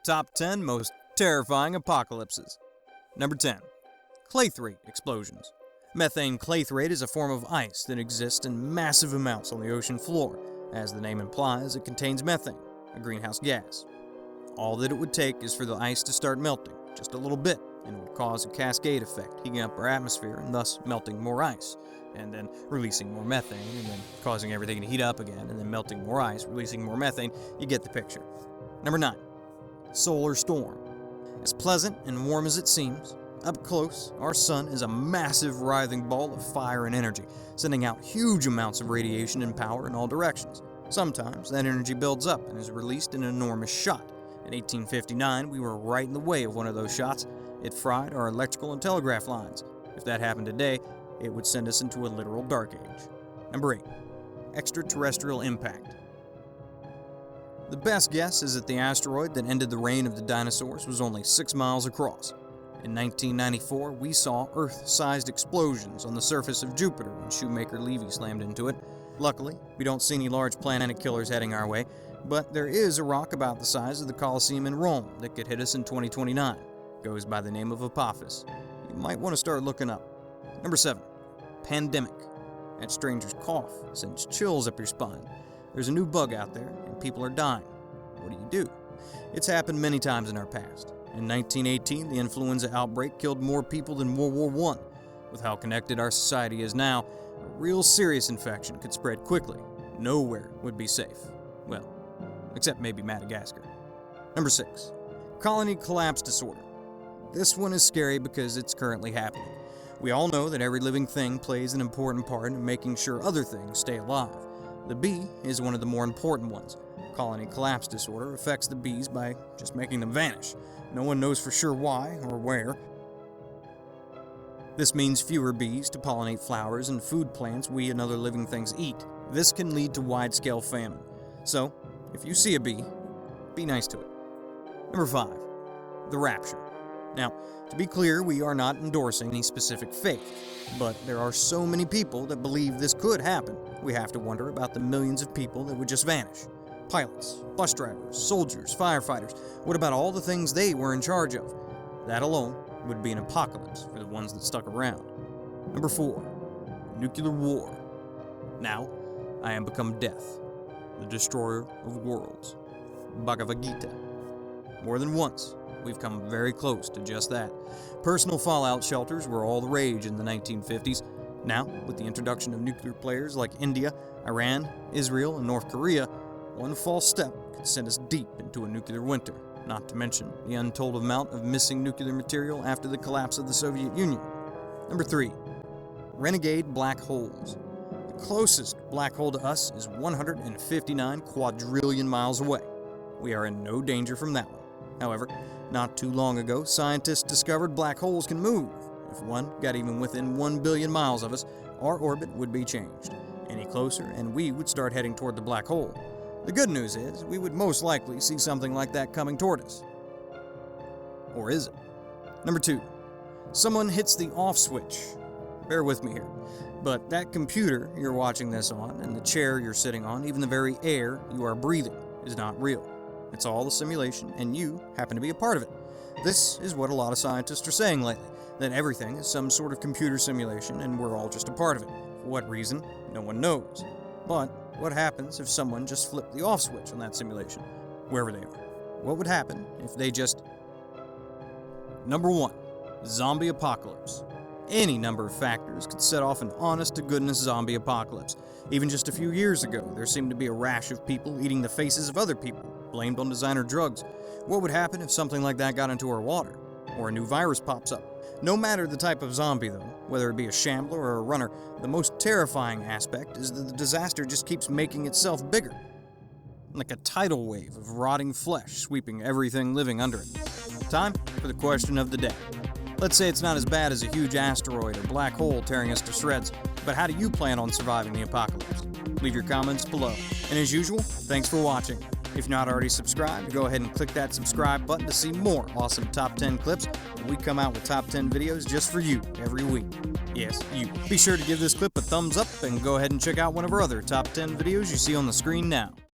top 10 most terrifying apocalypses. Number 10. Clathrate Explosions. Methane Clatrate is a form of ice that exists in massive amounts on the ocean floor. As the name implies, it contains methane, a greenhouse gas. All that it would take is for the ice to start melting, just a little bit, and it would cause a cascade effect, heating up our atmosphere and thus melting more ice, and then releasing more methane, and then causing everything to heat up again, and then melting more ice, releasing more methane. You get the picture. Number 9. Solar storm. As pleasant and warm as it seems, up close, our sun is a massive writhing ball of fire and energy, sending out huge amounts of radiation and power in all directions. Sometimes that energy builds up and is released in an enormous shot. In 1859, we were right in the way of one of those shots. It fried our electrical and telegraph lines. If that happened today, it would send us into a literal dark age. Number 8. Extraterrestrial Impact. The best guess is that the asteroid that ended the reign of the dinosaurs was only 6 miles across. In 1994, we saw Earth-sized explosions on the surface of Jupiter when Shoemaker Levy slammed into it. Luckily, we don't see any large planet killers heading our way, but there is a rock about the size of the Colosseum in Rome that could hit us in 2029. It goes by the name of Apophis. You might want to start looking up. Number 7. Pandemic. That stranger's cough sends chills up your spine. There's a new bug out there, and people are dying. What do? It's happened many times in our past. In 1918, the influenza outbreak killed more people than World War I. With how connected our society is now, a real serious infection could spread quickly. Nowhere would be safe. Well, except maybe Madagascar. Number 6. Colony collapse disorder. This one is scary because it's currently happening. We all know that every living thing plays an important part in making sure other things stay alive. The bee is one of the more important ones. Colony collapse disorder affects the bees by just making them vanish. No one knows for sure why or where. This means fewer bees to pollinate flowers and food plants we and other living things eat. This can lead to wide-scale famine. So, if you see a bee, be nice to it. Number 5. The Rapture. Now, to be clear, we are not endorsing any specific faith, but there are so many people that believe this could happen, we have to wonder about the millions of people that would just vanish. Pilots, bus drivers, soldiers, firefighters. What about all the things they were in charge of? That alone would be an apocalypse for the ones that stuck around. Number 4. Nuclear war. Now, I am become death, the destroyer of worlds. Bhagavad Gita. More than once, we've come very close to just that. Personal fallout shelters were all the rage in the 1950s. Now, with the introduction of nuclear players like India, Iran, Israel, and North Korea, one false step could send us deep into a nuclear winter, not to mention the untold amount of missing nuclear material after the collapse of the Soviet Union. Number 3. Renegade black holes. The closest black hole to us is 159 quadrillion miles away. We are in no danger from that one. However, not too long ago, scientists discovered black holes can move. If one got even within 1 billion miles of us, our orbit would be changed. Any closer, and we would start heading toward the black hole. The good news is, we would most likely see something like that coming toward us. Or is it? Number 2. Someone hits the off switch. Bear with me here. But that computer you're watching this on, and the chair you're sitting on, even the very air you are breathing, is not real. It's all a simulation, and you happen to be a part of it. This is what a lot of scientists are saying lately, that everything is some sort of computer simulation, and we're all just a part of it. For what reason, no one knows. But what happens if someone just flipped the off switch on that simulation, wherever they are? What would happen if they just... Number 1. Zombie apocalypse. Any number of factors could set off an honest-to-goodness zombie apocalypse. Even just a few years ago, there seemed to be a rash of people eating the faces of other people, blamed on designer drugs. What would happen if something like that got into our water? Or a new virus pops up? No matter the type of zombie, though, whether it be a shambler or a runner, the most terrifying aspect is that the disaster just keeps making itself bigger. Like a tidal wave of rotting flesh sweeping everything living under it. Time for the question of the day. Let's say it's not as bad as a huge asteroid or black hole tearing us to shreds, but how do you plan on surviving the apocalypse? Leave your comments below. And as usual, thanks for watching. If you're not already subscribed, go ahead and click that subscribe button to see more awesome top 10 clips. We come out with top 10 videos just for you every week. Yes, you. Be sure to give this clip a thumbs up and go ahead and check out one of our other top 10 videos you see on the screen now.